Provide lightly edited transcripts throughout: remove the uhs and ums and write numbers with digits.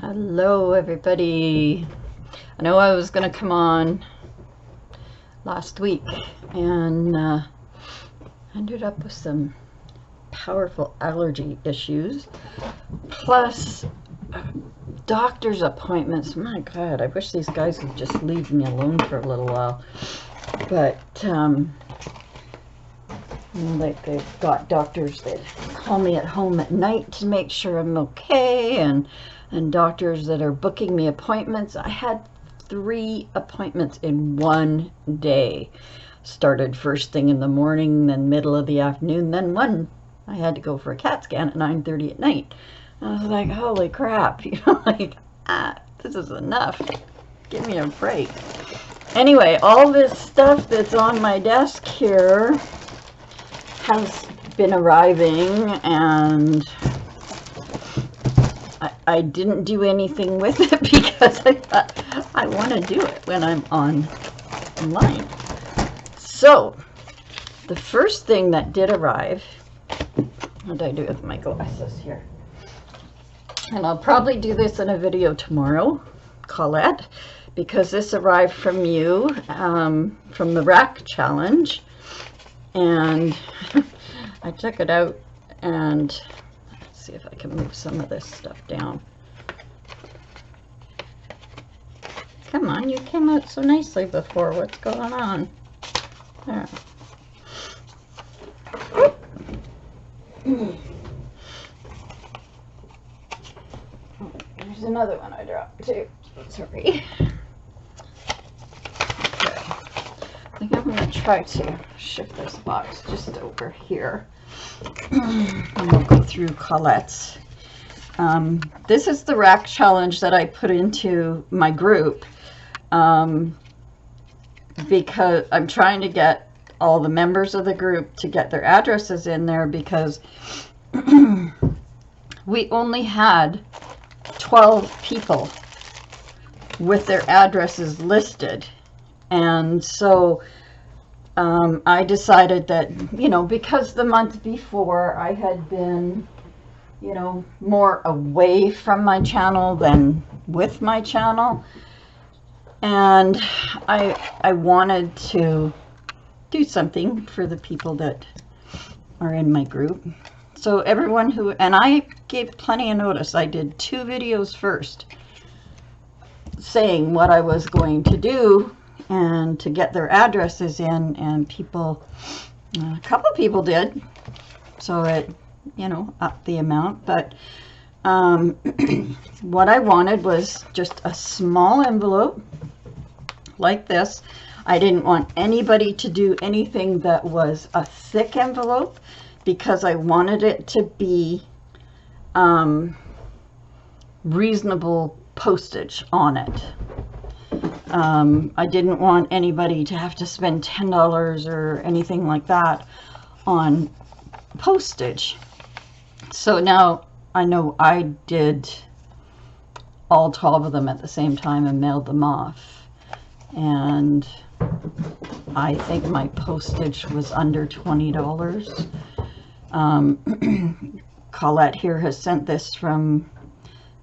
Hello everybody. I know I was going to come on last week and ended up with some powerful allergy issues plus doctor's appointments. My God, I wish these guys would just leave me alone for a little while. But like they've got doctors that call me at home at night to make sure I'm okay, and doctors that are booking me appointments. I had 3 appointments in one day. Started first thing in the morning, then middle of the afternoon, then one I had to go for a CAT scan at 9:30 at night. I was like, holy crap, like, this is enough. Give me a break. Anyway, all this stuff that's on my desk here has been arriving, and I didn't do anything with it because I thought I want to do it when I'm online. So the first thing that did arrive, what did I do with my glasses here? And I'll probably do this in a video tomorrow, Colette, because this arrived from you, from the rack challenge. And I took it out, and let's see if I can move some of this stuff down. Come on, you came out so nicely before. What's going on? There. There's another one I dropped too. Sorry. I think I'm going to try to shift this box just over here, and we'll go through Colette's. This is the rack challenge that I put into my group, because I'm trying to get all the members of the group to get their addresses in there, because we only had 12 people with their addresses listed. And so I decided that, because the month before I had been, more away from my channel than with my channel, and I wanted to do something for the people that are in my group. So everyone and I gave plenty of notice. I did 2 videos first saying what I was going to do and to get their addresses in, and people, a couple people did, so it, upped the amount. But what I wanted was just a small envelope like this. I didn't want anybody to do anything that was a thick envelope, because I wanted it to be reasonable postage on it. I didn't want anybody to have to spend $10 or anything like that on postage. So now I know I did all 12 of them at the same time and mailed them off. And I think my postage was under $20. Colette here has sent this from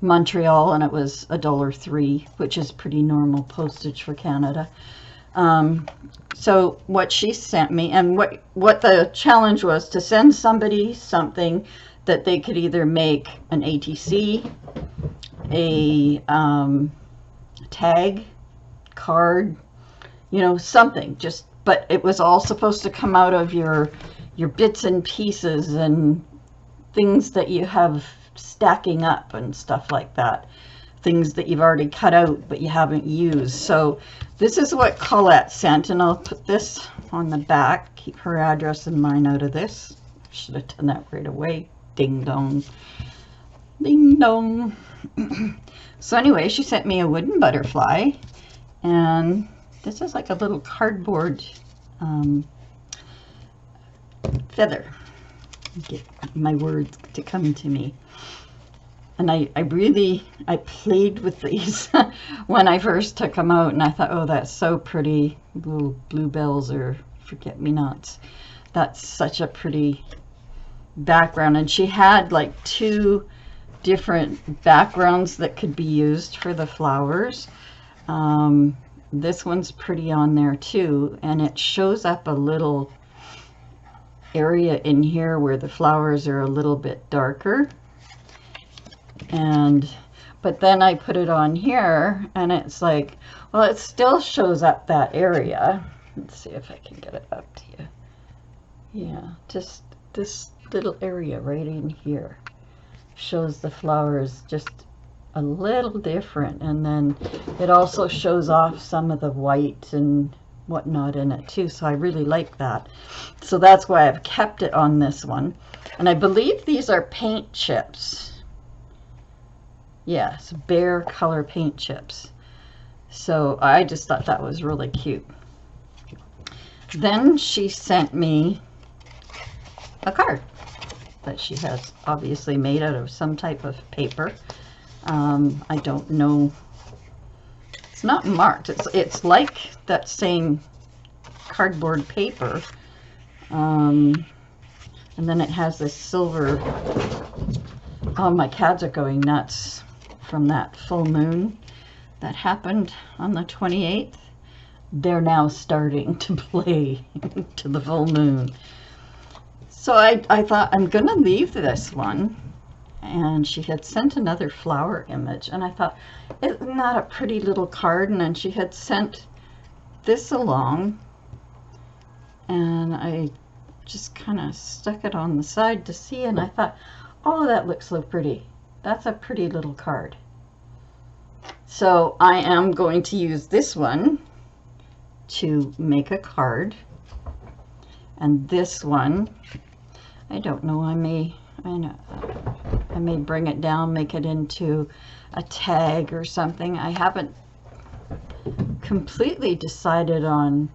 Montreal, and it was $1.03, which is pretty normal postage for Canada. So what she sent me, and what the challenge was, to send somebody something that they could either make an ATC, a tag, card, something, but it was all supposed to come out of your bits and pieces and things that you have stacking up and stuff like that, things that you've already cut out but you haven't used. So this is what Colette sent, and I'll put this on the back, keep her address and mine out of this. Should have done that right away. Ding dong, ding dong. So anyway, she sent me a wooden butterfly, and this is like a little cardboard feather. Get my words to come to me. And I played with these when I first took them out, and I thought, oh, that's so pretty. Little bluebells or forget-me-nots. That's such a pretty background. And she had like 2 different backgrounds that could be used for the flowers. This one's pretty on there too, and it shows up a little area in here where the flowers are a little bit darker. But then I put it on here and it's like, well, it still shows up that area. Let's see if I can get it up to you. Yeah, just this little area right in here shows the flowers just a little different, and then it also shows off some of the white and whatnot in it too, so I really like that. So that's why I've kept it on this one. And I believe these are paint chips. Yes, Behr color paint chips. So I just thought that was really cute. Then she sent me a card that she has obviously made out of some type of paper. I don't know. It's not marked. It's like that same cardboard paper. And then it has this silver. Oh, my cats are going nuts from that full moon that happened on the 28th. They're now starting to play to the full moon. So I thought I'm gonna leave this one, and she had sent another flower image, and I thought, isn't that a pretty little card? And then she had sent this along, and I just kind of stuck it on the side to see, and I thought, oh, that looks so pretty. That's a pretty little card. So I am going to use this one to make a card, and this one, I don't know, I may bring it down, make it into a tag or something. I haven't completely decided on.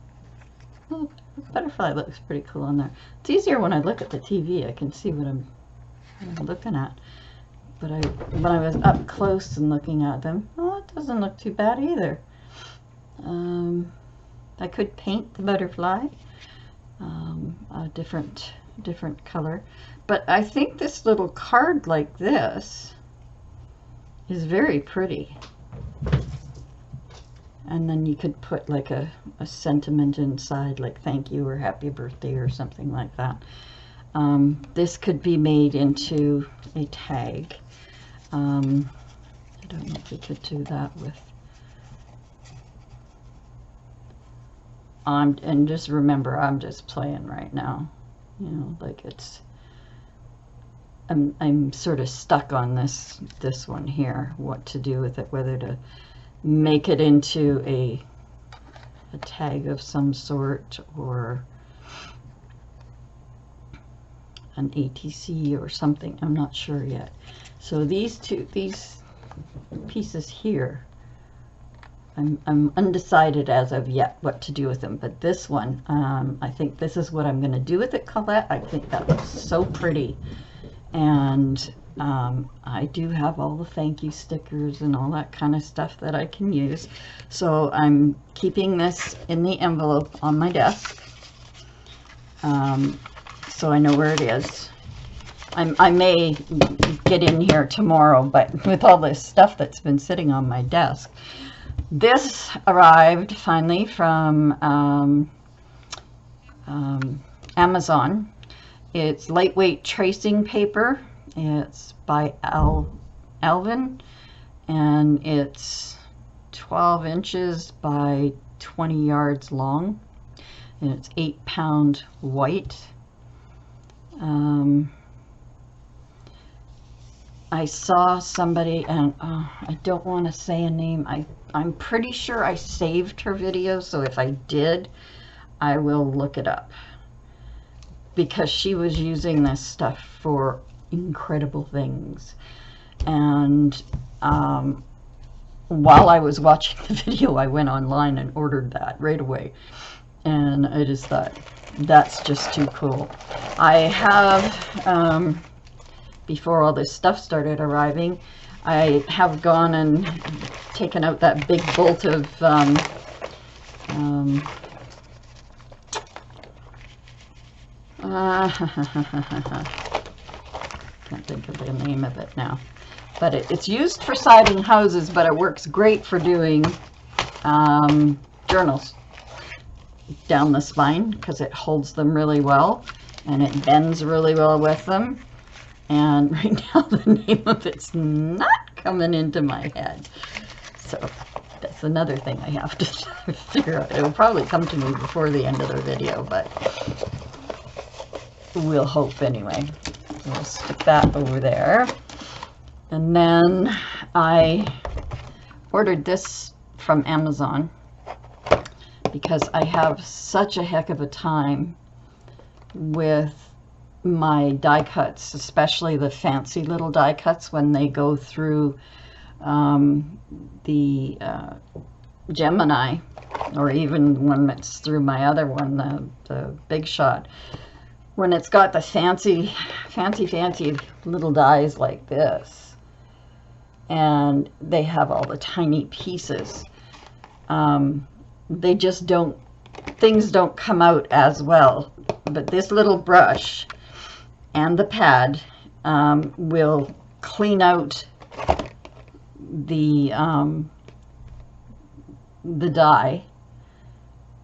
Oh, the butterfly looks pretty cool on there. It's easier when I look at the TV. I can see what I'm looking at. But when I was up close and looking at them, oh, it doesn't look too bad either. I could paint the butterfly a different color, but I think this little card like this is very pretty. And then you could put like a sentiment inside, like thank you or happy birthday or something like that. This could be made into a tag. I don't know if we could do that with. And just remember, I'm just playing right now. You know, like it's. I'm sort of stuck on this one here. What to do with it? Whether to make it into a tag of some sort, or an ATC or something. I'm not sure yet. So these pieces here, I'm undecided as of yet what to do with them. But this one, I think this is what I'm going to do with it, Colette. I think that looks so pretty. And I do have all the thank you stickers and all that kind of stuff that I can use. So I'm keeping this in the envelope on my desk, so I know where it is. I may get in here tomorrow, but with all this stuff that's been sitting on my desk. This arrived finally from Amazon. It's lightweight tracing paper. It's by Alvin, and it's 12 inches by 20 yards long, and it's 8-pound white. I saw somebody, and I don't want to say a name. I'm pretty sure I saved her video, so if I did, I will look it up, because she was using this stuff for incredible things. And while I was watching the video, I went online and ordered that right away, and I just thought, that's just too cool. I have, before all this stuff started arriving, I have gone and taken out that big bolt of can't think of the name of it now. But it's used for siding houses, but it works great for doing journals down the spine because it holds them really well and it bends really well with them. And right now the name of it's not coming into my head. So that's another thing I have to figure out. It will probably come to me before the end of the video, but we'll hope anyway. We'll stick that over there. And then I ordered this from Amazon because I have such a heck of a time with my die cuts, especially the fancy little die cuts when they go through the Gemini, or even when it's through my other one, the Big Shot. When it's got the fancy little dies like this, and they have all the tiny pieces, they just don't, things don't come out as well. But this little brush and the pad will clean out the die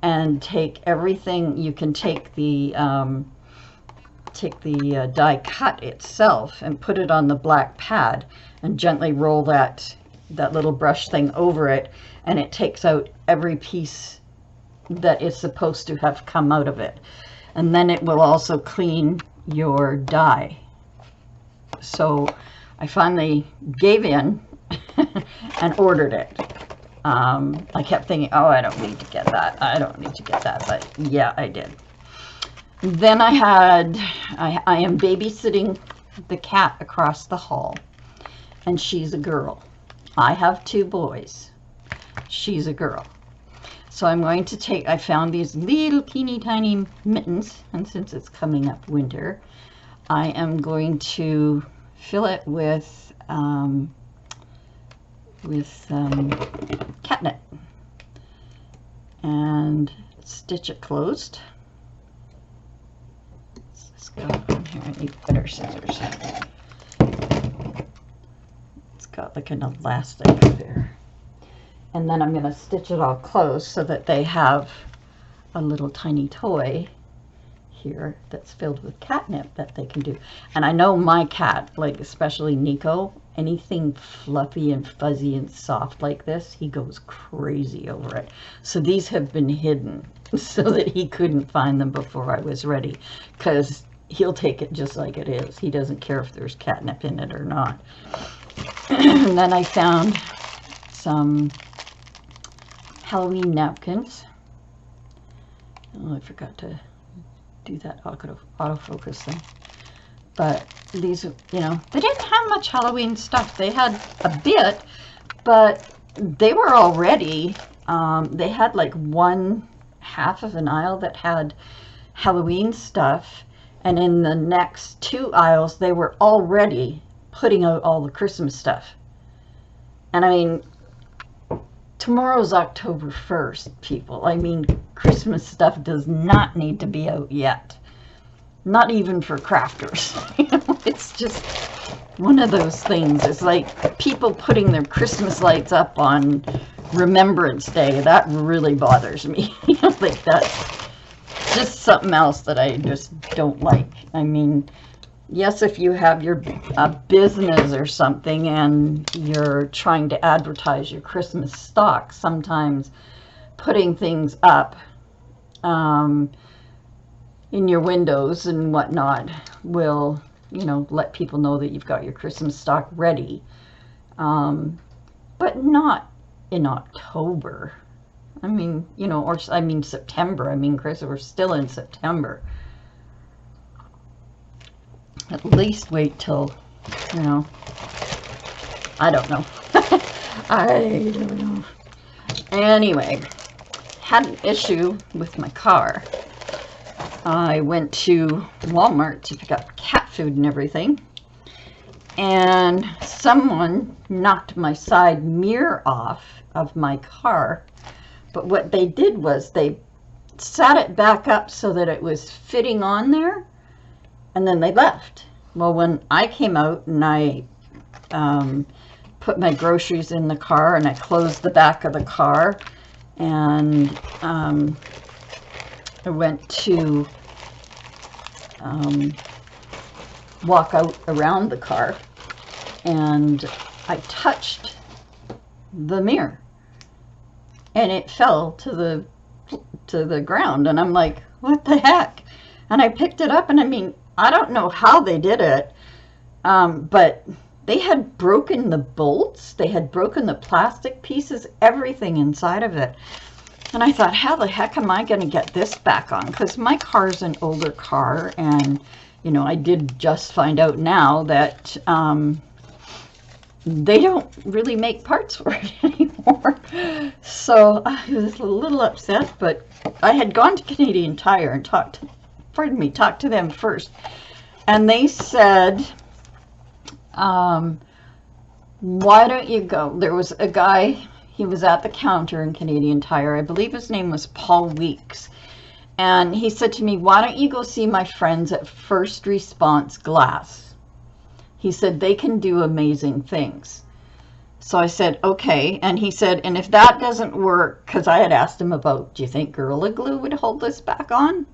and take everything. You can take the die cut itself and put it on the black pad and gently roll that little brush thing over it, and it takes out every piece that is supposed to have come out of it. And then it will also clean your die. So I finally gave in and ordered it. I kept thinking, oh, I don't need to get that. I don't need to get that. But yeah, I did. Then I am babysitting the cat across the hall, and she's a girl. I have 2 boys. She's a girl. So I'm going to take, I found these little teeny tiny mittens, and since it's coming up winter, I am going to fill it with catnip and stitch it closed. Let's go on here. I need better scissors. It's got like an elastic there. And then I'm going to stitch it all closed so that they have a little tiny toy here that's filled with catnip that they can do. And I know my cat, like especially Nico, anything fluffy and fuzzy and soft like this, he goes crazy over it. So these have been hidden so that he couldn't find them before I was ready, because he'll take it just like it is. He doesn't care if there's catnip in it or not. And then I found some Halloween napkins. Oh, I forgot to do that autofocus thing. But these, you know, they didn't have much Halloween stuff. They had a bit, but they were already, they had like 1/2 of an aisle that had Halloween stuff, and in the next 2 aisles they were already putting out all the Christmas stuff. And I mean, tomorrow's October 1st, people. I mean, Christmas stuff does not need to be out yet. Not even for crafters. You know, it's just one of those things. It's like people putting their Christmas lights up on Remembrance Day. That really bothers me. You know, like that's just something else that I just don't like. I mean, yes, if you have your business or something and you're trying to advertise your Christmas stock, sometimes putting things up in your windows and whatnot will, you know, let people know that you've got your Christmas stock ready. But not in October. I mean, you know, or I mean September. I mean, Chris, we're still in September. At least wait till, you know, I don't know. I don't know. Anyway, had an issue with my car. I went to Walmart to pick up cat food and everything, and someone knocked my side mirror off of my car. But what they did was they sat it back up so that it was fitting on there, and then they left. Well, when I came out and I put my groceries in the car, and I closed the back of the car, and I went to walk out around the car, and I touched the mirror, and it fell to the ground, and I'm like, what the heck? And I picked it up, and I mean, I don't know how they did it, but they had broken the bolts, they had broken the plastic pieces, everything inside of it. And I thought, how the heck am I going to get this back on? Because my car's an older car, and, you know, I did just find out now that they don't really make parts for it anymore. So I was a little upset, but I had gone to Canadian Tire and talked to them first. And they said, why don't you go? There was a guy, he was at the counter in Canadian Tire. I believe his name was Paul Weeks. And he said to me, why don't you go see my friends at First Response Glass? He said, they can do amazing things. So I said, okay. And he said, and if that doesn't work, because I had asked him about, do you think Gorilla Glue would hold this back on?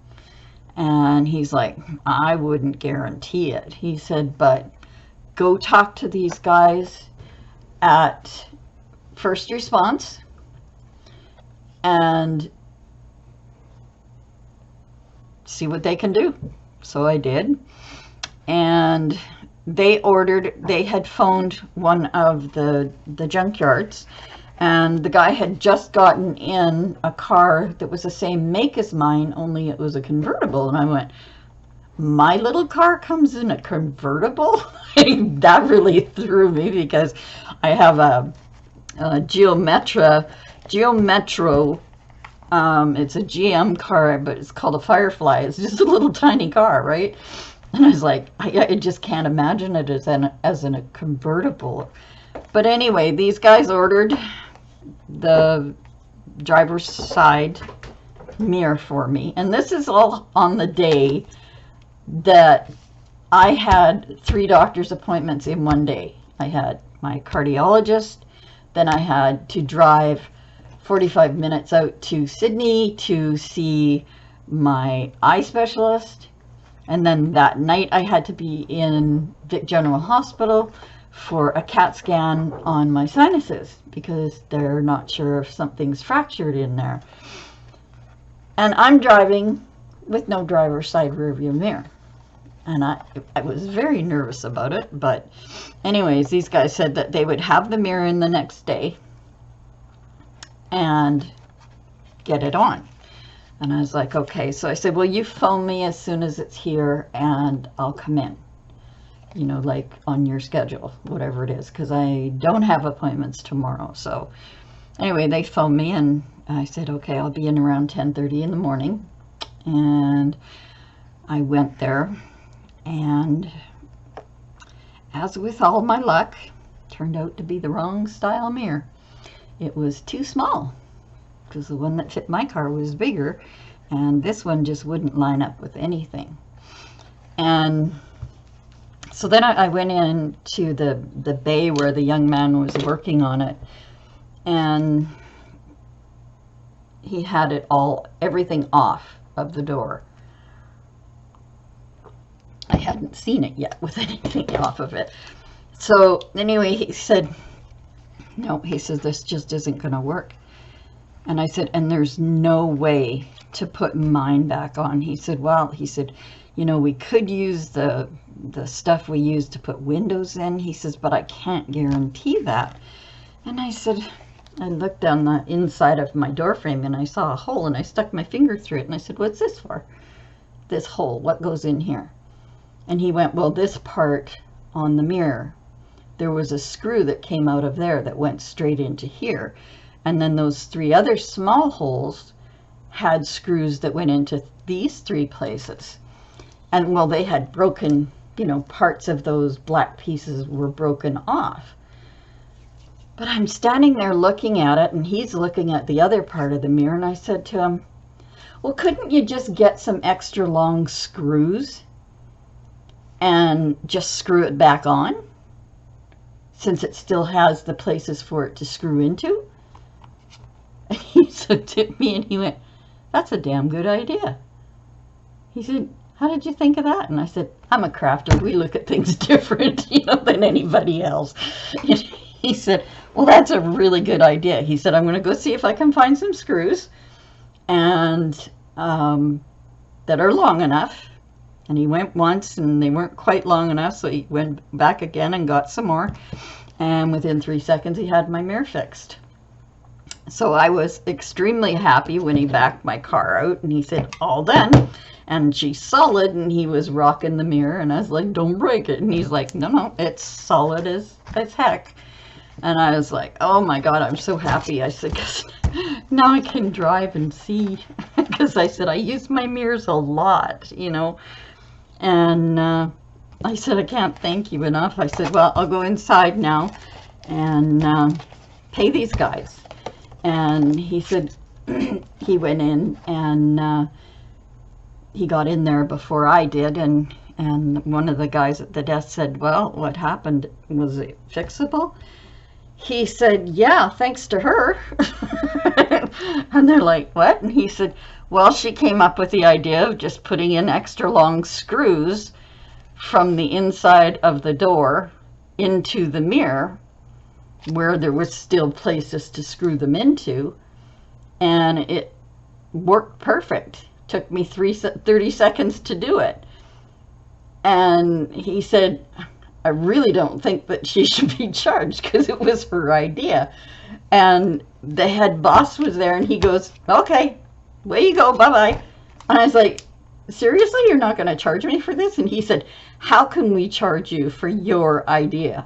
And he's like, I wouldn't guarantee it. He said, but go talk to these guys at First Response and see what they can do. So I did, and they had phoned one of the junkyards, and the guy had just gotten in a car that was the same make as mine, only it was a convertible. And I went, my little car comes in a convertible? That really threw me, because I have a Geo Metro. It's a GM car, but it's called a Firefly. It's just a little tiny car, right? And I was like, I just can't imagine it as in a convertible. But anyway, these guys ordered the driver's side mirror for me. And this is all on the day that I had 3 doctor's appointments in one day. I had my cardiologist, then I had to drive 45 minutes out to Sydney to see my eye specialist, and then that night I had to be in Vic General Hospital for a CAT scan on my sinuses, because they're not sure if something's fractured in there. And I'm driving with no driver's side rear view mirror. And I was very nervous about it. But anyways, these guys said that they would have the mirror in the next day and get it on. And I was like, okay. So I said, well, you phone me as soon as it's here and I'll come in. You know, like on your schedule, whatever it is, because I don't have appointments tomorrow. So anyway, they phoned me, and I said, okay, I'll be in around 10:30 in the morning. And I went there, and as with all my luck, turned out to be the wrong style mirror. It was too small, because the one that fit my car was bigger, and this one just wouldn't line up with anything. And so then I went into the bay where the young man was working on it, and he had everything off of the door. I hadn't seen it yet with anything off of it. So anyway, he said, no, he says, this just isn't going to work. And I said, and there's no way to put mine back on. He said, well, he said, you know, we could use the stuff we use to put windows in. He says, but I can't guarantee that. And I said, I looked down the inside of my door frame and I saw a hole, and I stuck my finger through it, and I said, what's this for? This hole, what goes in here? And he went, well, this part on the mirror, there was a screw that came out of there that went straight into here. And then those 3 other small holes had screws that went into these 3 places. And well, they had broken, you know, parts of those black pieces were broken off. But I'm standing there looking at it, and he's looking at the other part of the mirror, and I said to him, well, couldn't you just get some extra long screws and just screw it back on? since it still has the places for it to screw into. And he looked at me and he went, "That's a damn good idea." He said, "How did you think of that?" And I said, "I'm a crafter. We look at things different, than anybody else." And he said, "Well, that's a really good idea." He said, "I'm going to go see if I can find some screws and that are long enough." And he went once and they weren't quite long enough, so he went back again and got some more. And within 3 seconds, he had my mirror fixed. So I was extremely happy when he backed my car out and he said, "All done. And she's solid." And he was rocking the mirror and I was like, "Don't break it." And he's like, "No, it's solid as heck." And I was like, "Oh my God, I'm so happy." I said, "'Cause now I can drive and see." Because I said, I use my mirrors a lot, And I said, "I can't thank you enough." I said, "Well, I'll go inside now and pay these guys." And he said, he went in and he got in there before I did. And one of the guys at the desk said, "Well, what happened? Was it fixable?" He said, "Yeah, thanks to her." And they're like, "What?" And he said, "Well, she came up with the idea of just putting in extra long screws from the inside of the door into the mirror where there was still places to screw them into, and it worked perfect. Took me 30 seconds to do it." And he said, "I really don't think that she should be charged because it was her idea." And the head boss was there and he goes, "Okay, way you go, bye-bye." And I was like, "Seriously, you're not going to charge me for this?" And he said, "How can we charge you for your idea?"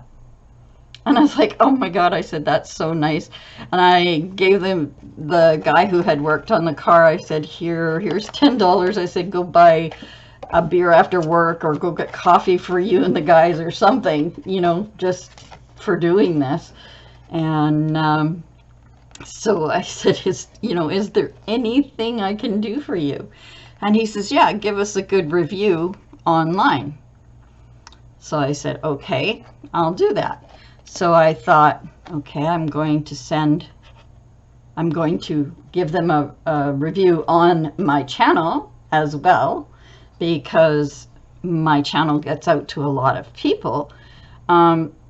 And I was like, "Oh my God." I said, "That's so nice." And I gave them, the guy who had worked on the car, I said, here's $10. I said, "Go buy a beer after work or go get coffee for you and the guys or something, just for doing this." And so I said, is there anything I can do for you?" And he says, "Yeah, give us a good review online." So I said, "Okay, I'll do that." So I thought, okay, I'm going to give them a review on my channel as well, because my channel gets out to a lot of people.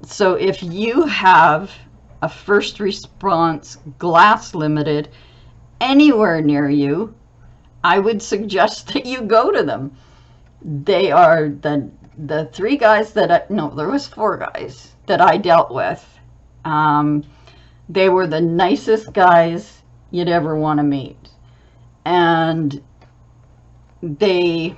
So if you have a First Response Glass Limited anywhere near you, I would suggest that you go to them. They are the 3 guys that no, there was 4 guys that I dealt with. They were the nicest guys you'd ever want to meet. And they,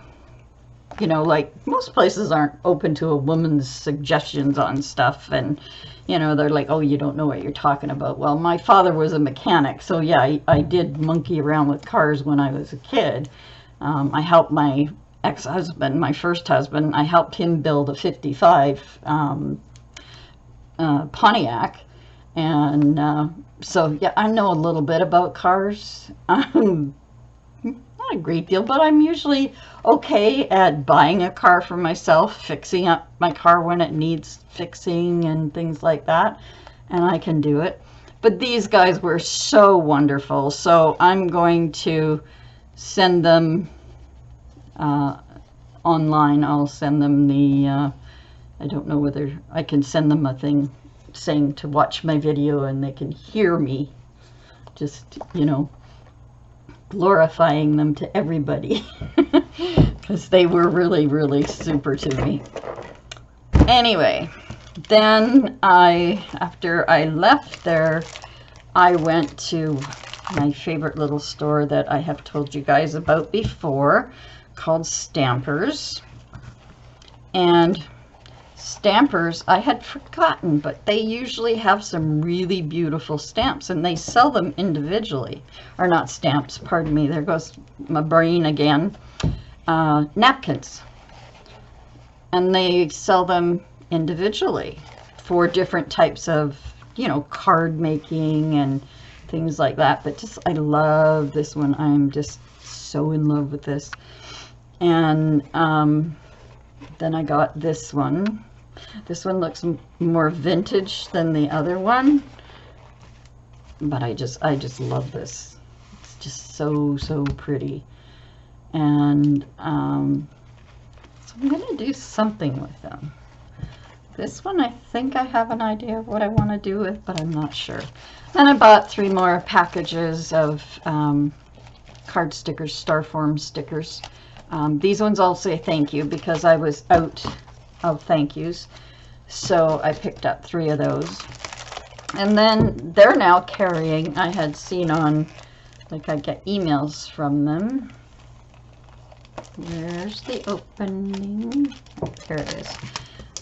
like most places aren't open to a woman's suggestions on stuff. And, they're like, "Oh, you don't know what you're talking about." Well, my father was a mechanic. So yeah, I did monkey around with cars when I was a kid. I helped my ex-husband, my first husband, I helped him build a 55 Pontiac. And so yeah, I know a little bit about cars. Not a great deal, but I'm usually okay at buying a car for myself, fixing up my car when it needs fixing and things like that, and I can do it. But these guys were so wonderful, so I'm going to send them online. I'll send them the I don't know whether I can send them a thing saying to watch my video and they can hear me just, glorifying them to everybody, because they were really, really super to me. Anyway, then after I left there, I went to my favorite little store that I have told you guys about before, called Stampers. And Stampers, I had forgotten, but they usually have some really beautiful stamps, and they sell them individually. Or not stamps, pardon me, there goes my brain again. Napkins. And they sell them individually for different types of, card making and things like that. But I love this one. I'm just so in love with this. And then I got this one. This one looks more vintage than the other one, but I just love this. It's just so pretty. And so I'm gonna do something with them. This one, I think I have an idea of what I want to do with, but I'm not sure. Then I bought 3 more packages of card stickers, Starform stickers. These ones all say thank you because I was out of thank yous. So I picked up 3 of those. And then they're now carrying, I had seen on, like I get emails from them. Where's the opening? Oh, here it is.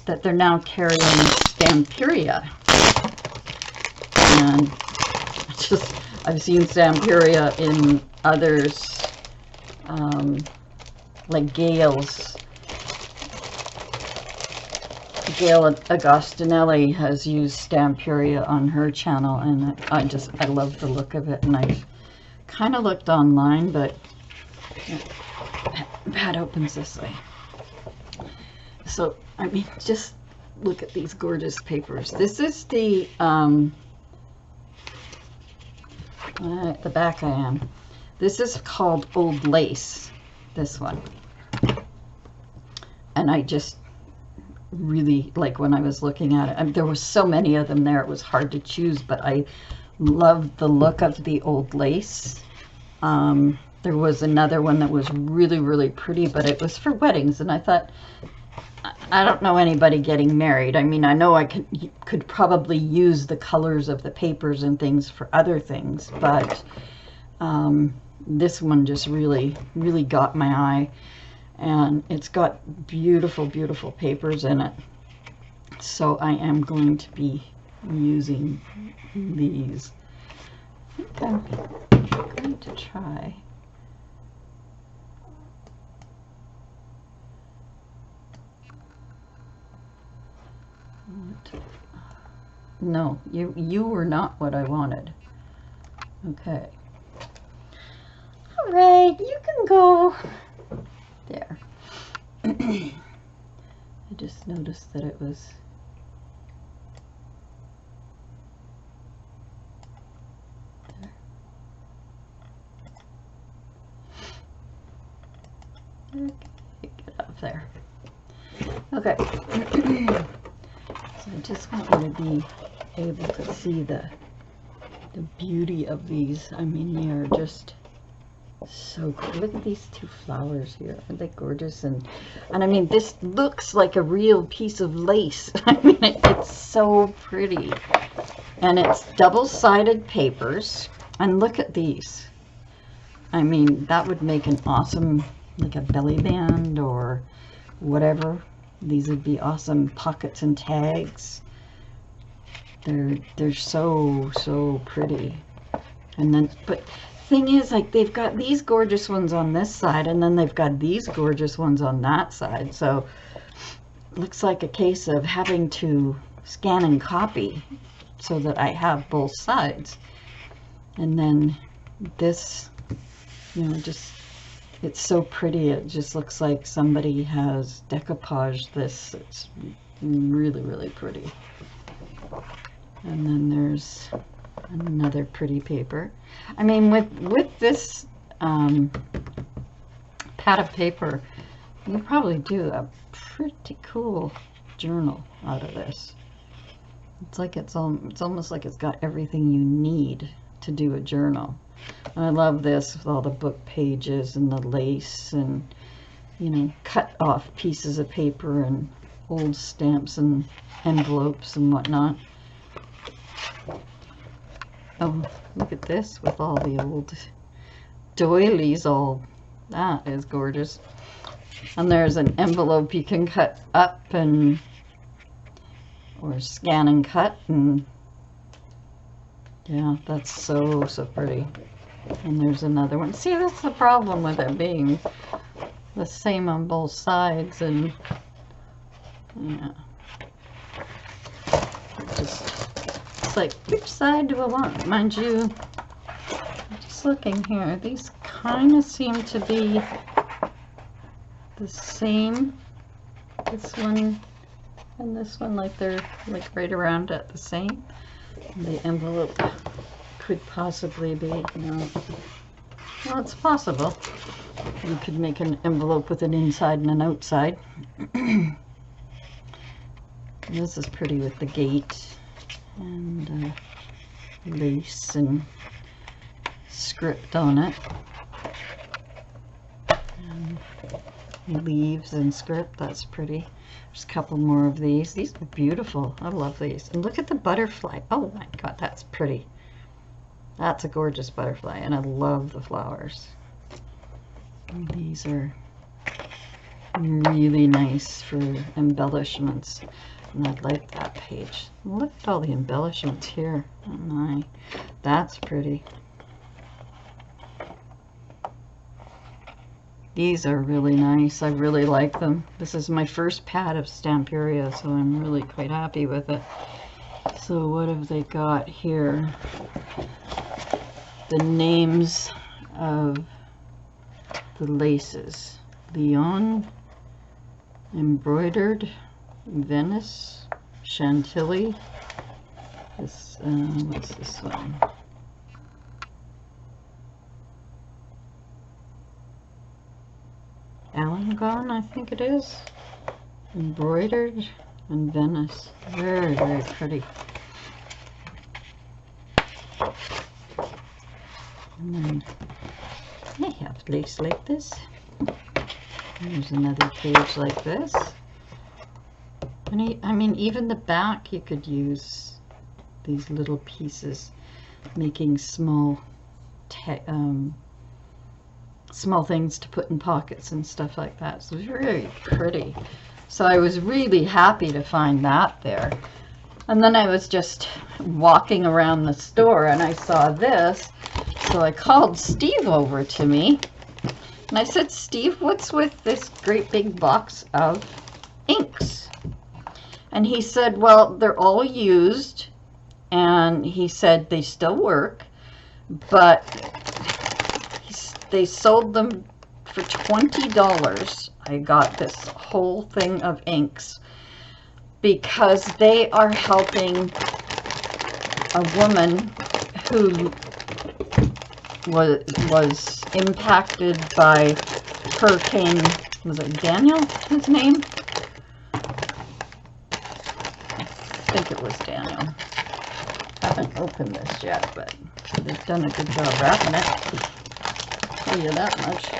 That they're now carrying Stamperia. And I've seen Stamperia in others, like Gail Agostinelli has used Stamperia on her channel, and I love the look of it. And I've kind of looked online, but Pat opens this way. So I mean, just look at these gorgeous papers. This is the at the back I am. This is called Old Lace, this one. And I just really, like when I was looking at it, and there were so many of them there, it was hard to choose, but I loved the look of the Old Lace. There was another one that was really pretty, but it was for weddings, and I thought, I don't know anybody getting married. I mean, I know I could probably use the colors of the papers and things for other things, but this one just really got my eye, and it's got beautiful papers in it. So I am going to be using these. I think I'm going to try. No, you were not what I wanted. Okay. All right, you can go. There. I just noticed that it was there. Okay, get up there. Okay. So I just want you to be able to see the beauty of these. I mean, they are just so cool. Look at these 2 flowers here. Aren't they gorgeous? And I mean, this looks like a real piece of lace. I mean, it's so pretty. And it's double-sided papers. And look at these. I mean, that would make an awesome, like a belly band or whatever. These would be awesome pockets and tags. They're so pretty. And then, but thing is, like, they've got these gorgeous ones on this side, and then they've got these gorgeous ones on that side. So looks like a case of having to scan and copy so that I have both sides. And then this, you know, just, it's so pretty. It just looks like somebody has decoupaged this. It's really pretty. And then there's another pretty paper. I mean, with this pad of paper, you can probably do a pretty cool journal out of this. It's like it's almost like it's got everything you need to do a journal. And I love this with all the book pages and the lace and, you know, cut off pieces of paper and old stamps and envelopes and whatnot. Oh, look at this with all the old doilies. All that is gorgeous. And there's an envelope you can cut up and or scan and cut, and yeah, that's so pretty. And there's another one. See, that's the problem with it being the same on both sides, and yeah, it's like, which side do I want? Mind you, just looking here, these kind of seem to be the same. This one and this one, like they're like right around at the same. The envelope could possibly be, well, it's possible. You could make an envelope with an inside and an outside. This is pretty with the gate and lace and script on it. And leaves and script, that's pretty. There's a couple more of these. These are beautiful. I love these. And look at the butterfly. Oh my god, that's pretty. That's a gorgeous butterfly, and I love the flowers. And these are really nice for embellishments. And I like that page. Look at all the embellishments here. Oh my, that's pretty. These are really nice. I really like them. This is my first pad of Stamperia, so I'm really quite happy with it. So what have they got here? The names of the laces. Lyon, embroidered, Venice, Chantilly. This, what's this one? Allengone, I think it is. Embroidered and Venice. Very, very pretty. And then they have lace like this. There's another page like this. And I mean, even the back you could use these little pieces, making small small things to put in pockets and stuff like that. So it's really pretty. So I was really happy to find that there. And then I was just walking around the store and I saw this. So I called Steve over to me and I said, Steve, what's with this great big box of inks? And he said, well, they're all used, and he said they still work, but they sold them for $20. I got this whole thing of inks because they are helping a woman who was impacted by Hurricane, was it Daniel, his name? I think it was Daniel. I haven't opened this yet, but they've done a good job wrapping it. I'll tell you that much.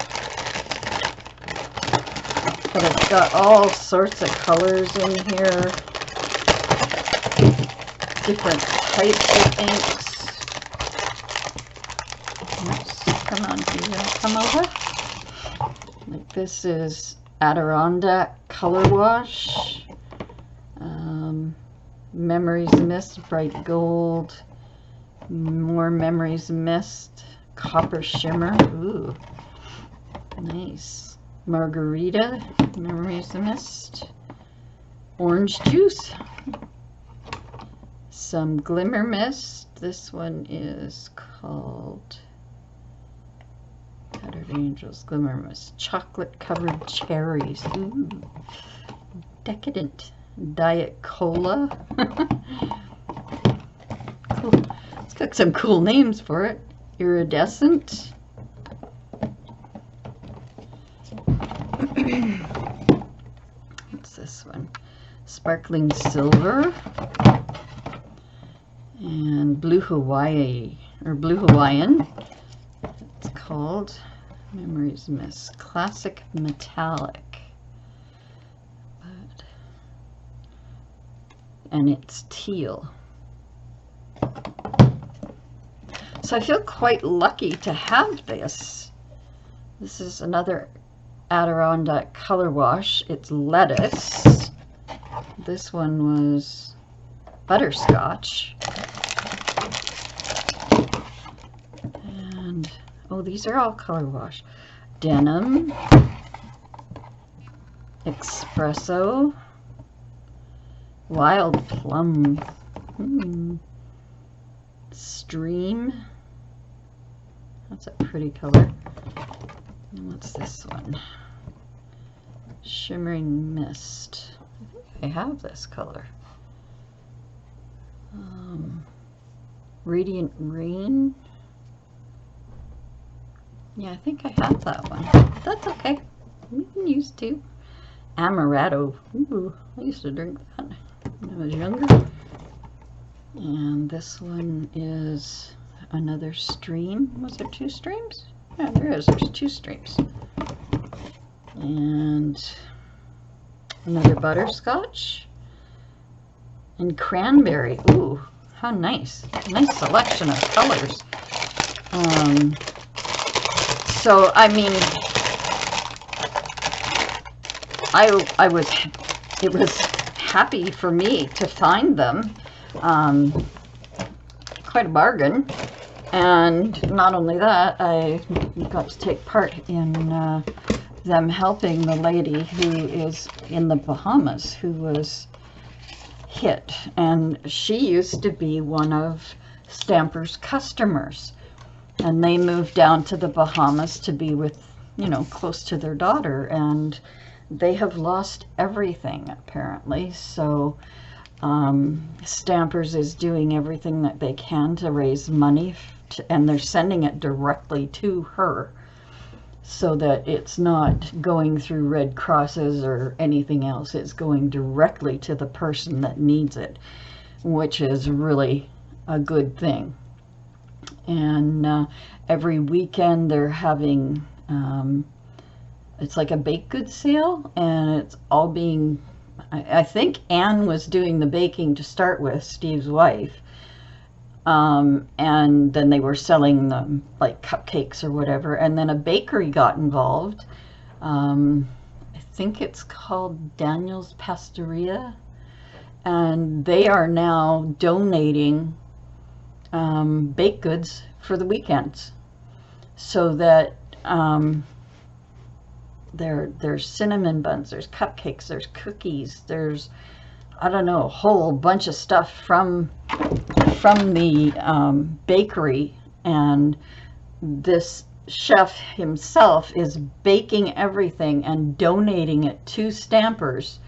But it's got all sorts of colors in here. Different types of inks. Oops, come on, here, come over. Like this is Adirondack Color Wash. Memories Mist, Bright Gold, more Memories Mist, Copper Shimmer, ooh, nice. Margarita, Memories Mist, Orange Juice, some Glimmer Mist. This one is called Powdered Angels Glimmer Mist, Chocolate Covered Cherries, ooh, decadent. Diet Cola. Cool. It's got some cool names for it. Iridescent. What's this one? Sparkling Silver. And Blue Hawaii, or Blue Hawaiian. It's called Memories Mist. Classic Metallic. And it's teal. So I feel quite lucky to have this. This is another Adirondack Color Wash. It's lettuce. This one was butterscotch. And, oh, these are all color wash. Denim. Espresso. Wild Plum. Stream. That's a pretty color. And what's this one? Shimmering Mist. I think I have this color. Radiant Rain. Yeah, I think I have that one. But that's okay. We can use two. Amaretto. Ooh, I used to drink that when I was younger. And this one is another stream. Was there two streams? Yeah, there is. There's two streams. And another butterscotch. And cranberry. Ooh, how nice. Nice selection of colors. So, I mean, it was happy for me to find them. Quite a bargain. And not only that, I got to take part in them helping the lady who is in the Bahamas who was hit. And she used to be one of Stamper's customers. And they moved down to the Bahamas to be with, you know, close to their daughter. And they have lost everything, apparently. So Stampers is doing everything that they can to raise money, and they're sending it directly to her so that it's not going through Red Crosses or anything else. It's going directly to the person that needs it, which is really a good thing. And every weekend they're having, it's like a baked goods sale, and it's all being, I think Anne was doing the baking to start with, Steve's wife. And then they were selling them like cupcakes or whatever. And then a bakery got involved. I think it's called Daniel's Pasteria. And they are now donating baked goods for the weekends. So that there's cinnamon buns, there's cupcakes, there's cookies, there's, I don't know, a whole bunch of stuff from the bakery. And this chef himself is baking everything and donating it to Stampers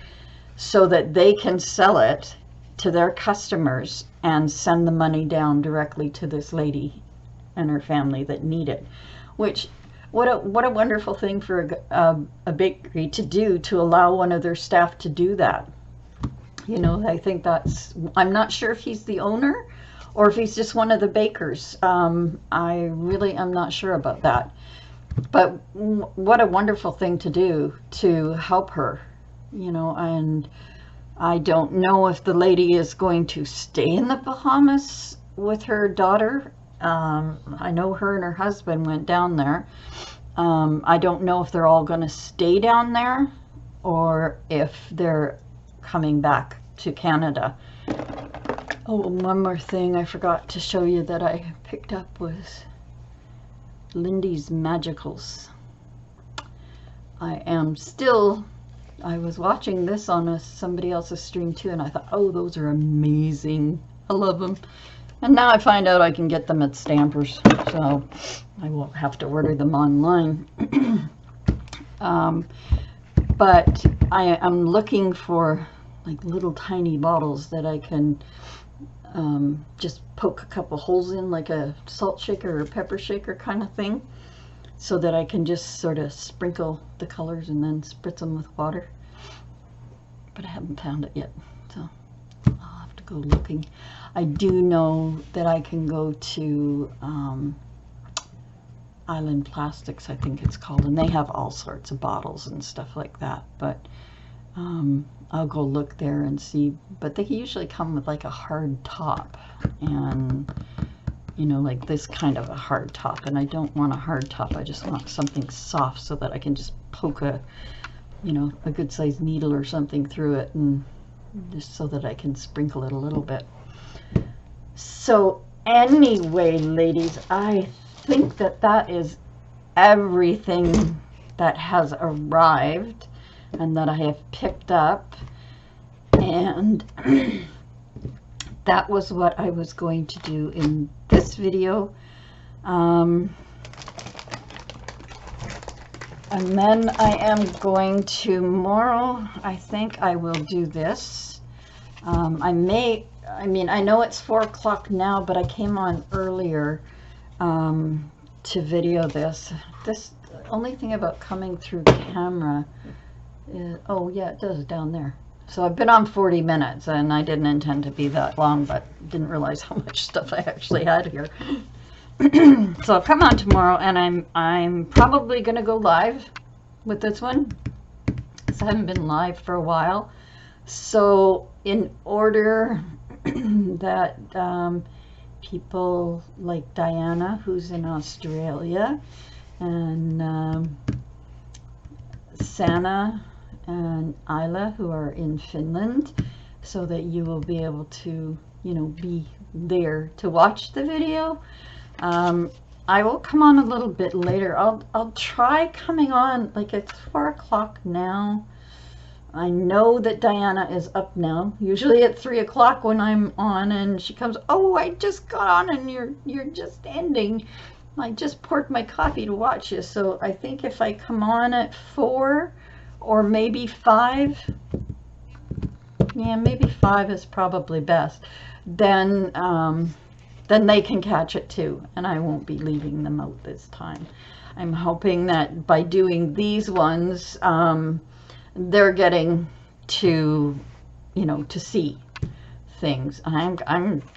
so that they can sell it to their customers and send the money down directly to this lady and her family that need it. Which, what a wonderful thing for a bakery to do, to allow one of their staff to do that. You know, I think that's, I'm not sure if he's the owner or if he's just one of the bakers. I really am not sure about that. But what a wonderful thing to do to help her, you know. And I don't know if the lady is going to stay in the Bahamas with her daughter. I know her and her husband went down there. I don't know if they're all going to stay down there or if they're coming back to Canada. Oh, one more thing I forgot to show you that I picked up was Lindy's Magicals. I was watching this on somebody else's stream too, and I thought, oh, those are amazing. I love them. And now I find out I can get them at Stampers, so I won't have to order them online. But I'm looking for like little tiny bottles that I can just poke a couple holes in, like a salt shaker or pepper shaker kind of thing, so that I can just sort of sprinkle the colors and then spritz them with water. But I haven't found it yet, so I'll have to go looking. I do know that I can go to Island Plastics, I think it's called, and they have all sorts of bottles and stuff like that. But I'll go look there and see. But they usually come with like a hard top, and you know, like this kind of a hard top. And I don't want a hard top. I just want something soft so that I can just poke a, you know, a good sized needle or something through it, and just so that I can sprinkle it a little bit. So anyway, ladies, I think that is everything that has arrived and that I have picked up. And that was what I was going to do in this video. And then I am going tomorrow, I think I will do this. I mean, I know it's 4 o'clock now, but I came on earlier to video this. The only thing about coming through camera is, oh yeah, it does down there. So I've been on 40 minutes, and I didn't intend to be that long, but didn't realize how much stuff I actually had here. So I'll come on tomorrow, and I'm probably gonna go live with this one, because I haven't been live for a while. So in order that people like Diana, who's in Australia, and Sana and Isla, who are in Finland, so that you will be able to, you know, be there to watch the video. I will come on a little bit later. I'll try coming on, like, it's 4 o'clock now. I know that Diana is up now, usually at 3 o'clock when I'm on, and she comes, oh, I just got on and you're just ending. I just poured my coffee to watch you. So I think if I come on at 4 or maybe 5, yeah, maybe 5 is probably best, then they can catch it too, and I won't be leaving them out this time. I'm hoping that by doing these ones, they're getting to, you know, to see things. I'm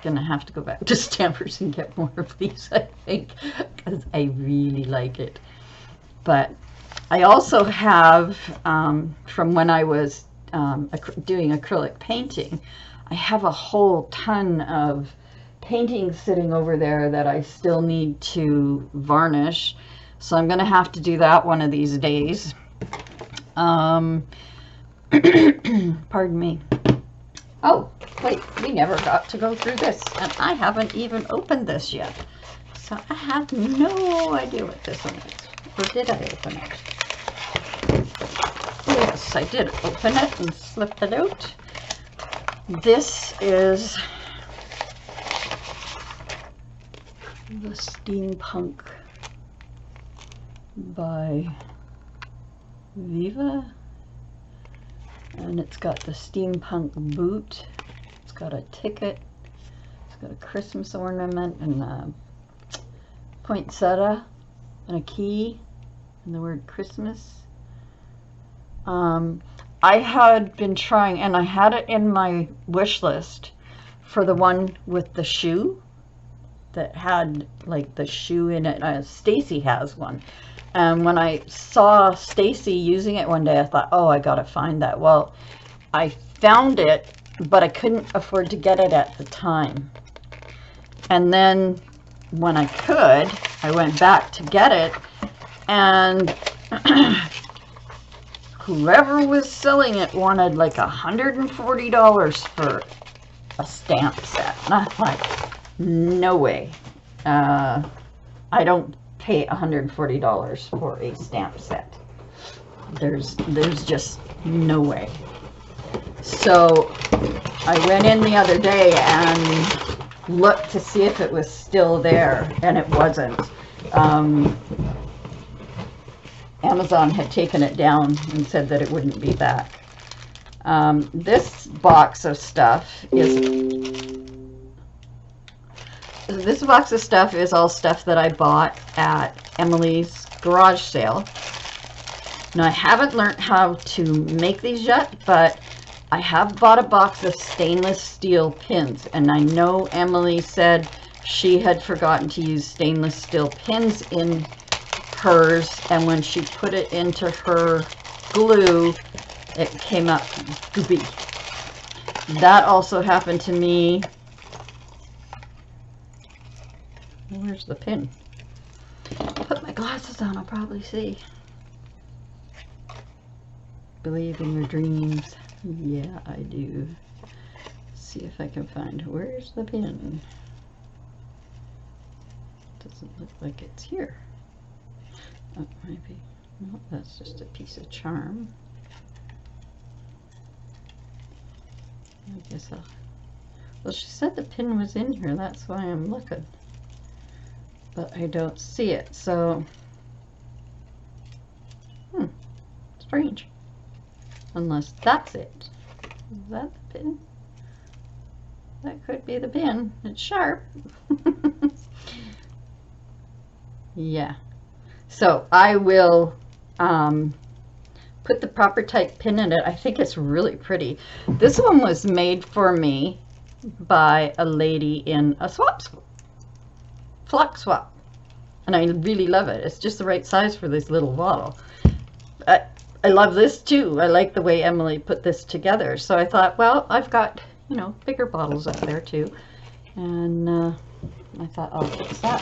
gonna have to go back to Stampers and get more of these, I think, because I really like it. But I also have, from when I was doing acrylic painting, I have a whole ton of paintings sitting over there that I still need to varnish. So I'm gonna have to do that one of these days. Pardon me. Oh, wait, we never got to go through this, and I haven't even opened this yet. So I have no idea what this one is. Or did I open it? Yes, I did open it and slip it out. This is the Steampunk by Viva, and it's got the steampunk boot, it's got a ticket, it's got a Christmas ornament and a poinsettia and a key and the word Christmas. I had been trying, and I had it in my wish list for the one with the shoe that had like the shoe in it. Stacy has one. And when I saw Stacy using it one day, I thought, oh, I gotta find that. Well, I found it, but I couldn't afford to get it at the time. And then when I could, I went back to get it, and whoever was selling it wanted like $140 for a stamp set. And I'm like, no way. I don't pay $140 for a stamp set. There's just no way. So I went in the other day and looked to see if it was still there, and it wasn't. Amazon had taken it down and said that it wouldn't be back. This box of stuff is all stuff that I bought at Emily's garage sale. Now, I haven't learned how to make these yet, but I have bought a box of stainless steel pins, and I know Emily said she had forgotten to use stainless steel pins in hers, and when she put it into her glue, it came up goopy. That also happened to me. Where's the pin? Put my glasses on, I'll probably see. Believe in your dreams. Yeah, I do. Let's see if I can find, where's the pin? Doesn't look like it's here. Oh, maybe. No, that's just a piece of charm. I guess I'll... Well, she said the pin was in here, that's why I'm looking. But I don't see it, so... strange. Unless that's it. Is that the pin? That could be the pin. It's sharp. Yeah. So I will put the proper type pin in it. I think it's really pretty. This one was made for me by a lady in a flock swap. And I really love it. It's just the right size for this little bottle. I love this too. I like the way Emily put this together. So I thought, well, I've got, you know, bigger bottles up there too. And I thought I'll fix that.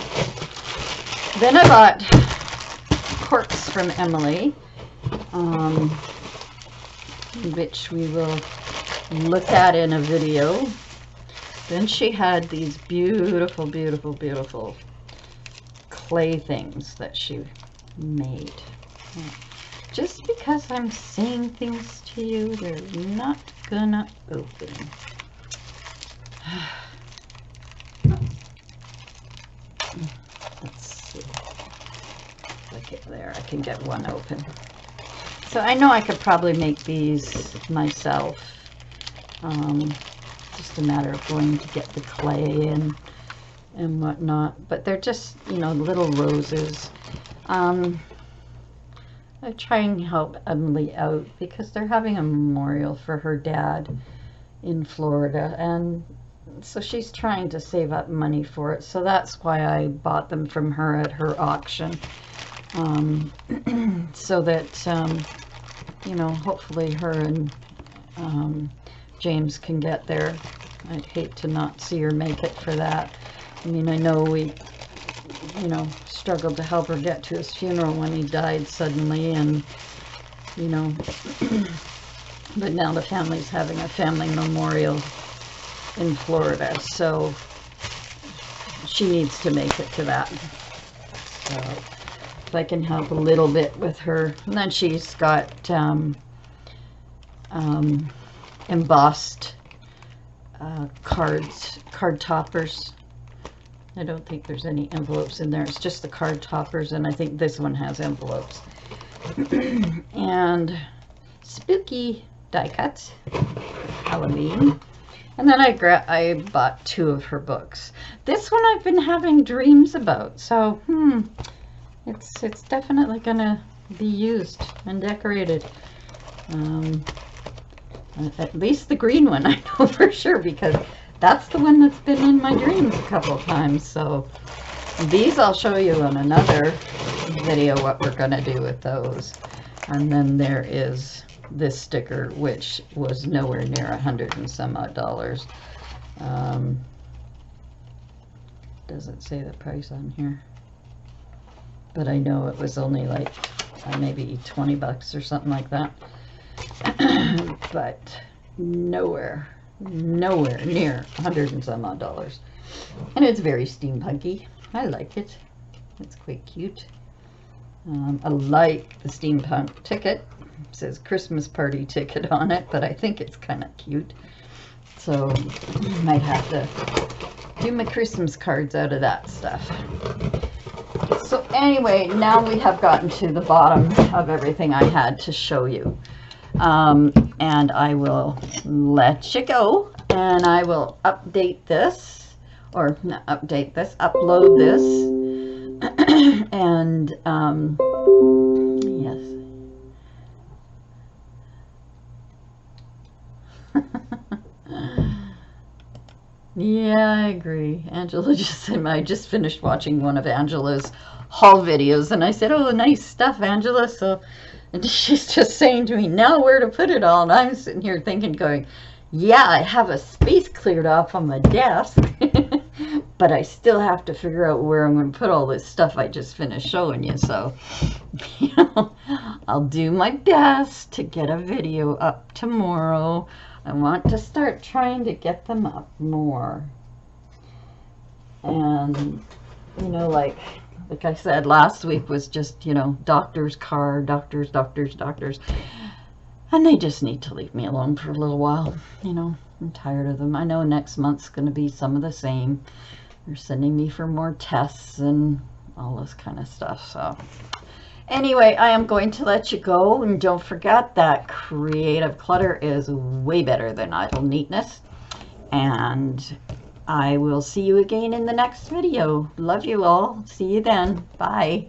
Then I bought corks from Emily, which we will look at in a video. Then she had these beautiful, beautiful, beautiful clay things that she made. Just because I'm saying things to you, they're not gonna open. Let's see. Look at there, I can get one open. So I know I could probably make these myself. Just a matter of going to get the clay and whatnot. But they're just, you know, little roses. I try and help Emily out because they're having a memorial for her dad in Florida, and so she's trying to save up money for it. So that's why I bought them from her at her auction, so that you know, hopefully her and James can get there. I'd hate to not see her make it for that. I mean, I know we, you know, struggled to help her get to his funeral when he died suddenly, and you know, but now the family's having a family memorial in Florida, so she needs to make it to that. So if I can help a little bit with her. And then she's got embossed card toppers. I don't think there's any envelopes in there. It's just the card toppers, and I think this one has envelopes. And spooky die cuts, Halloween. And then I bought 2 of her books. This one I've been having dreams about, so it's definitely gonna be used and decorated. At least the green one, I know for sure, because that's the one that's been in my dreams a couple times. So these I'll show you on another video what we're gonna do with those. And then there is this sticker, which was nowhere near $100 and some odd. Doesn't say the price on here, but I know it was only like maybe 20 bucks or something like that. But nowhere near $100 and some odd. And it's very steampunky. I like it. It's quite cute. I like the steampunk ticket. It says Christmas party ticket on it, but I think it's kind of cute. So I might have to do my Christmas cards out of that stuff. So anyway, now we have gotten to the bottom of everything I had to show you. And I will let you go, and I will update this, or not update this, upload this, and yes. Yeah, I agree. Angela just said, I just finished watching one of Angela's haul videos, and I said, oh, nice stuff, Angela. So, and she's just saying to me, now where to put it all? And I'm sitting here thinking, going, yeah, I have a space cleared off on my desk, but I still have to figure out where I'm going to put all this stuff I just finished showing you. So, you know, I'll do my best to get a video up tomorrow. I want to start trying to get them up more. And, you know, like I said, last week was just, you know, doctor's card, doctors. And they just need to leave me alone for a little while. You know, I'm tired of them. I know next month's going to be some of the same. They're sending me for more tests and all this kind of stuff. So Anyway, I am going to let you go, and don't forget that creative clutter is way better than idle neatness. And I will see you again in the next video. Love you all. See you then. Bye.